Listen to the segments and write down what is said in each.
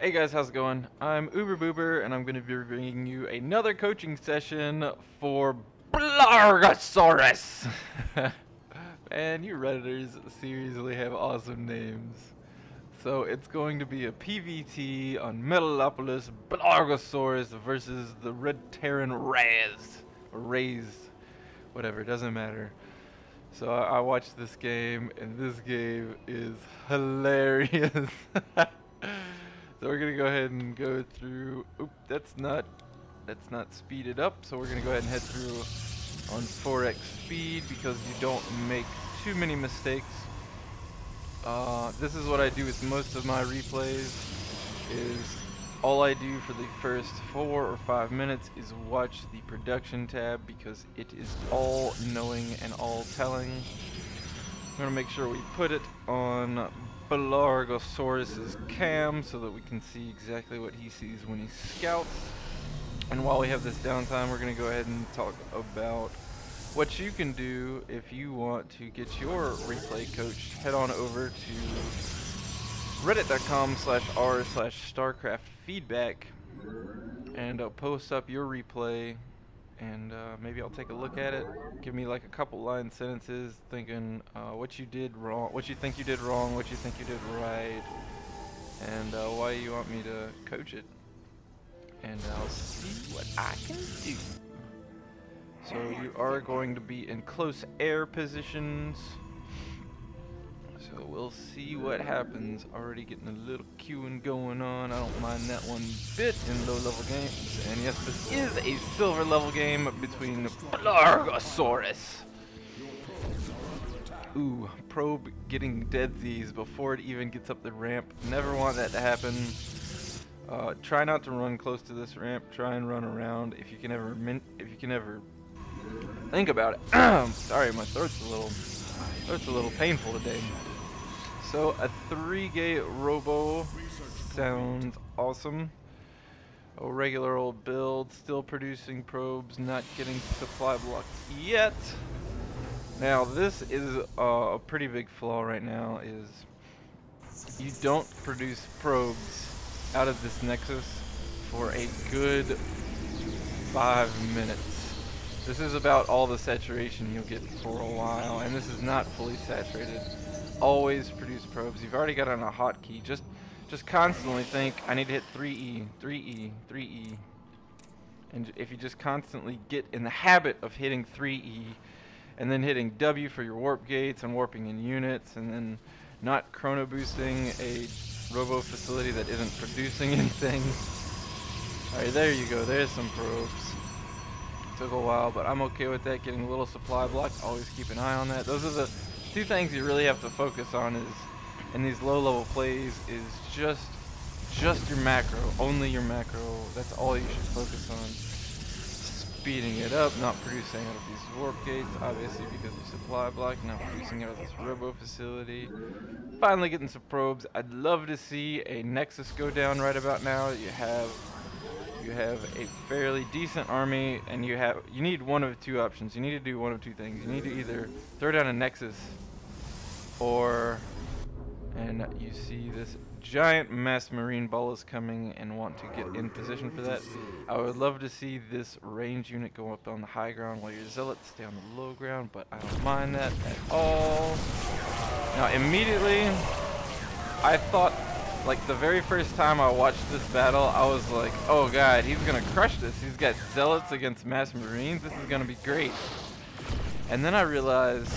Hey guys, how's it going? I'm OoberGames, and I'm going to be bringing you another coaching session for Blargasaurus. Man, you Redditors seriously have awesome names. So it's going to be a PvT on Metalopolis Blargasaurus versus the Red Terran Rays, whatever, it doesn't matter. So I watched this game, and this game is hilarious. So we're gonna go ahead and go through. Oop, that's not speeded up. So we're gonna go ahead and head through on 4x speed because you don't make too many mistakes. This is what I do with most of my replays. Is all I do for the first 4 or 5 minutes is watch the production tab because it is all knowing and all telling. I'm gonna make sure we put it on Blargasaurus's cam so that we can see exactly what he sees when he scouts. And while we have this downtime, we're going to go ahead and talk about what you can do if you want to get your replay coached. Head on over to reddit.com/r/starcraftfeedback and post up your replay. And maybe I'll take a look at it. Give me like a couple line sentences thinking what you did wrong, what you think you did wrong, what you think you did right, and why you want me to coach it. And I'll see what I can do. So you are going to be in close air positions. So we'll see what happens. Already getting a little queuing going on. I don't mind that one bit in low level games. And yes, this is a silver level game between Blargasaurus. Ooh, probe getting deadsies before it even gets up the ramp. Never want that to happen. Try not to run close to this ramp. Try and run around if you can ever think about it. Sorry, my throat's a little painful today. So a 3-gate robo sounds awesome. A regular old build, still producing probes, not getting supply blocked yet. Now this is a pretty big flaw right now, is you don't produce probes out of this nexus for a good 5 minutes. This is about all the saturation you'll get for a while, and this is not fully saturated. Always produce probes. You've already got on a hotkey. Just constantly think, I need to hit 3E, 3E, 3E. And if you just constantly get in the habit of hitting 3E, and then hitting W for your warp gates and warping in units, and then not chrono boosting a robo facility that isn't producing anything. Alright, there you go. There's some probes. Took a while, but I'm okay with that. Getting a little supply block. Always keep an eye on that. Those are the two things you really have to focus on is in these low level plays is just your macro, only your macro. That's all you should focus on. Speeding it up, not producing out of these warp gates, obviously because of supply block, not producing out of this robo facility. Finally getting some probes. I'd love to see a nexus go down right about now. You have a fairly decent army, and you need one of two options. You need to do one of two things. You need to either throw down a nexus, and you see this giant mass marine ball is coming and want to get in position for that. I would love to see this range unit go up on the high ground while your zealots stay on the low ground, but I don't mind that at all. Now immediately, I thought, like the very first time I watched this battle, I was like, oh god, he's gonna crush this. He's got zealots against mass marines. This is gonna be great. And then I realized,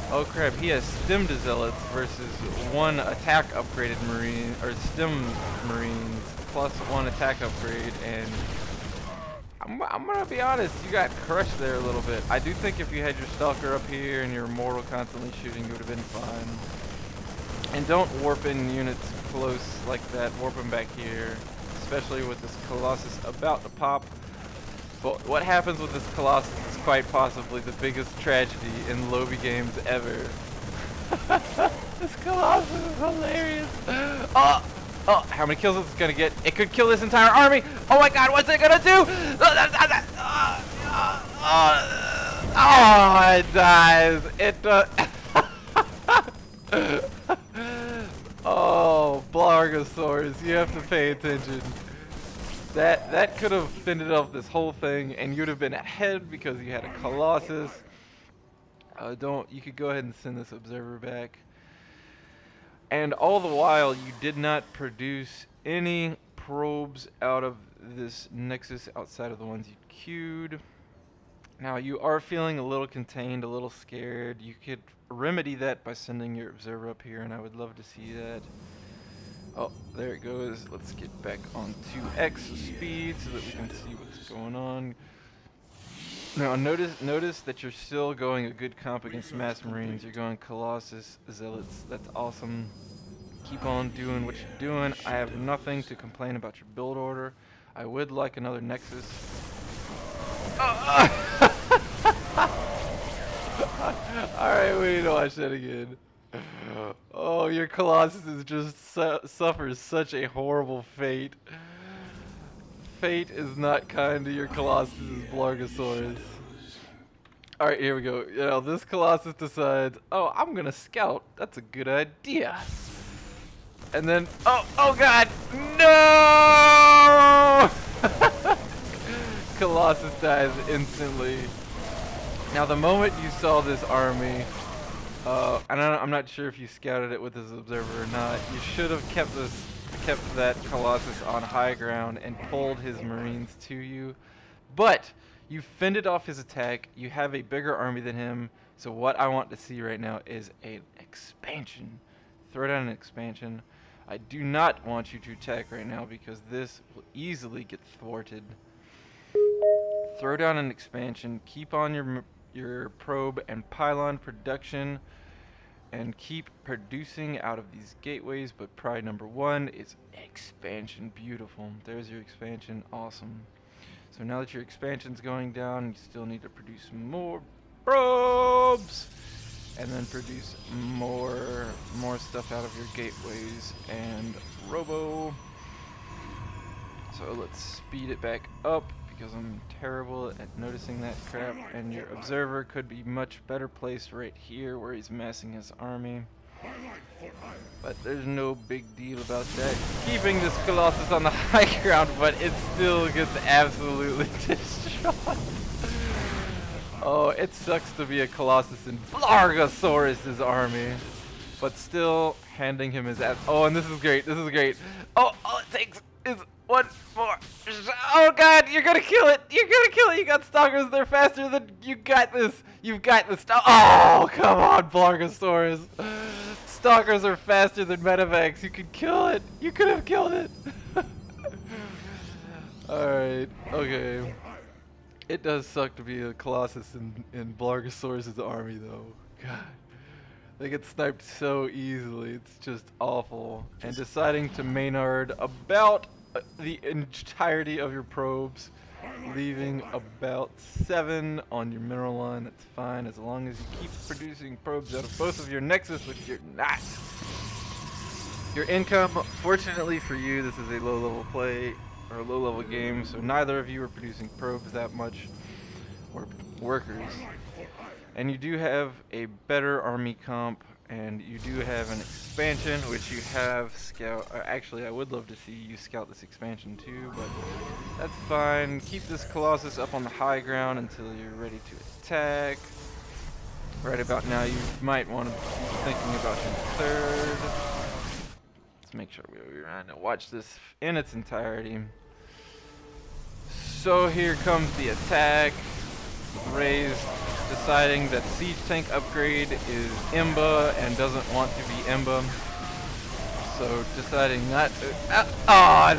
oh crap, he has stem to zealots versus 1 attack upgraded marine, or stem marines plus 1 attack upgrade, and I'm gonna be honest, you got crushed there a little bit. I do think if you had your stalker up here and your immortal constantly shooting, you would have been fine. And don't warp in units close like that. Warp them back here, especially with this Colossus about to pop. But what happens with this Colossus is quite possibly the biggest tragedy in lobby games ever. This Colossus is hilarious. Oh, how many kills is it gonna get? It could kill this entire army. Oh my god, what's it gonna do? Oh, it dies. It Oh, Blargasaurus, you have to pay attention. That could have fended off this whole thing, and you'd have been ahead because you had a Colossus. You could go ahead and send this observer back. And all the while, you did not produce any probes out of this Nexus outside of the ones you queued. Now, you are feeling a little contained, a little scared. You could remedy that by sending your observer up here, and I would love to see that. Oh, there it goes. Let's get back on 2x speed so that we can see what's going on. Now, notice that you're still going a good comp against Mass Marines. You're going Colossus, Zealots. That's awesome. Keep on doing what you're doing. I have nothing to complain about your build order. I would like another Nexus. Alright, we need to watch that again. Oh, your Colossus is just suffers such a horrible fate. Fate is not kind to your Colossus, Blargasaurus. Alright, here we go. You know, this Colossus decides, oh, I'm gonna scout. That's a good idea. And then, oh god, no! Colossus dies instantly. Now, the moment you saw this army, I'm not sure if you scouted it with this observer or not. You should have kept that Colossus on high ground and pulled his Marines to you. But you fended off his attack. You have a bigger army than him. So what I want to see right now is an expansion. Throw down an expansion. I do not want you to attack right now because this will easily get thwarted. Throw down an expansion. Keep on your probe and pylon production. And keep producing out of these gateways, but priority number 1 is expansion. Beautiful. There's your expansion. Awesome. So now that your expansion's going down, you still need to produce more probes, and then produce more stuff out of your gateways and robo. So let's speed it back up because I'm terrible at noticing that crap, and your observer could be much better placed right here where he's massing his army. But there's no big deal about that. Keeping this Colossus on the high ground, but it still gets absolutely destroyed. Oh, it sucks to be a Colossus in Blargasaurus' army, but still handing him his ass. Oh, and this is great. This is great. Oh, all it takes is one more. Oh god, you're gonna kill it. You're gonna kill it. You got stalkers. They're faster than you. Got this. You've got this. Oh, come on, Blargasaurus. Stalkers are faster than medevacs. You could kill it. You could have killed it. Alright, okay. It does suck to be a Colossus in Blargasaurus' army, though. God. They get sniped so easily. It's just awful. And deciding to Maynard about the entirety of your probes, leaving about 7 on your mineral line. That's fine as long as you keep producing probes out of both of your Nexus, which you're not. Your income, fortunately for you, this is a low-level play or a low-level game, so neither of you are producing probes that much or workers. And you do have a better army comp, and you do have an expansion, which you have scout. Actually, I would love to see you scout this expansion too, but that's fine. Keep this Colossus up on the high ground until you're ready to attack. Right about now, you might want to be thinking about your third. Let's make sure we watch this in its entirety. So here comes the attack. Raised, deciding that siege tank upgrade is Imba and doesn't want to be Imba. So deciding not to.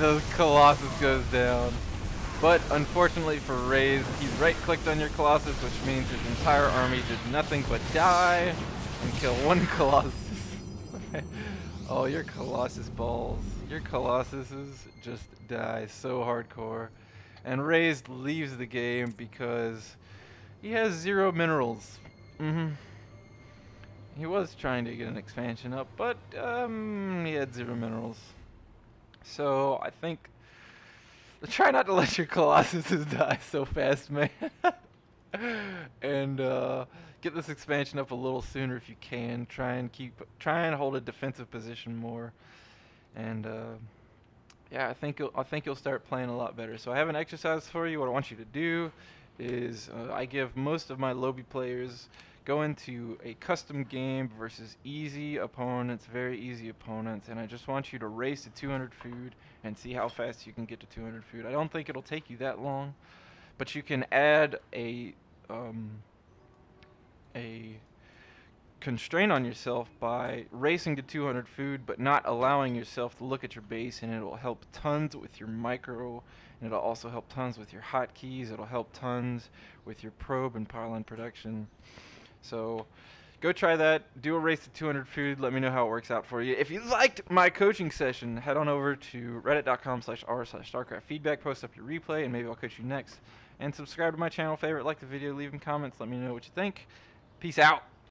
The Colossus goes down. But unfortunately for Raised, he's right-clicked on your Colossus, which means his entire army did nothing but die and kill one Colossus. Oh, your Colossus balls. Your Colossuses just die so hardcore. And Raised leaves the game because he has 0 minerals. He was trying to get an expansion up, but he had 0 minerals. So I think try not to let your Colossuses die so fast, man. And get this expansion up a little sooner if you can. Try and hold a defensive position more, and yeah, I think you'll start playing a lot better. So I have an exercise for you. What I want you to do is I give most of my lobby players go into a custom game versus easy opponents, very easy opponents, and I just want you to race to 200 food and see how fast you can get to 200 food. I don't think it'll take you that long, but you can add a constraint on yourself by racing to 200 food but not allowing yourself to look at your base, and it'll help tons with your micro, and it'll also help tons with your hotkeys. It'll help tons with your probe and powerline production. So go try that. Do a race to 200 food. Let me know how it works out for you. If you liked my coaching session, head on over to reddit.com/r/StarCraft feedback. Post up your replay, and maybe I'll coach you next. And subscribe to my channel. Favorite, like the video, leave in comments. Let me know what you think. Peace out.